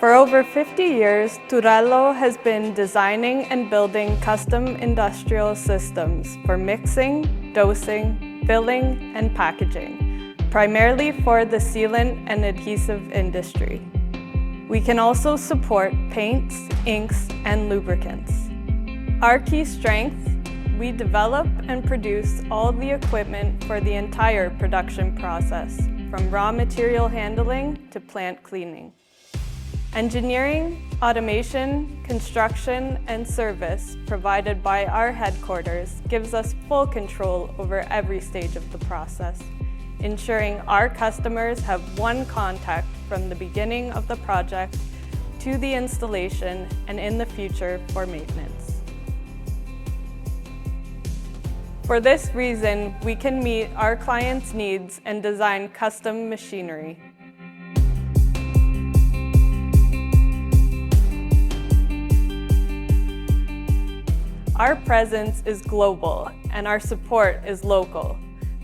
For over 50 years, Turello has been designing and building custom industrial systems for mixing, dosing, filling, and packaging, primarily for the sealant and adhesive industry. We can also support paints, inks, and lubricants. Our key strength: we develop and produce all the equipment for the entire production process, from raw material handling to plant cleaning. Engineering, automation, construction, and service provided by our headquarters gives us full control over every stage of the process, ensuring our customers have one contact from the beginning of the project to the installation and in the future for maintenance. For this reason, we can meet our clients' needs and design custom machinery. Our presence is global and our support is local,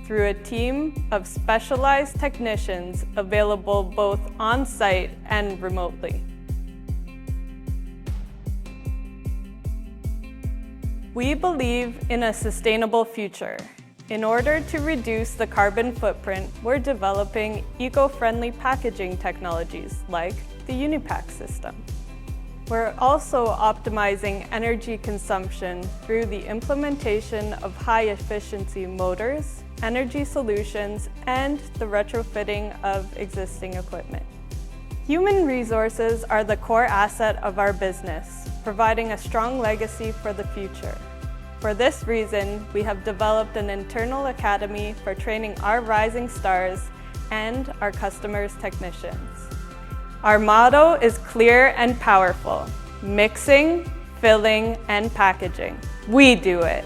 through a team of specialized technicians available both on-site and remotely. We believe in a sustainable future. In order to reduce the carbon footprint, we're developing eco-friendly packaging technologies like the Unipack system. We're also optimizing energy consumption through the implementation of high-efficiency motors, energy solutions, and the retrofitting of existing equipment. Human resources are the core asset of our business, providing a strong legacy for the future. For this reason, we have developed an internal academy for training our rising stars and our customers' technicians. Our motto is clear and powerful: mixing, filling, and packaging. We do it.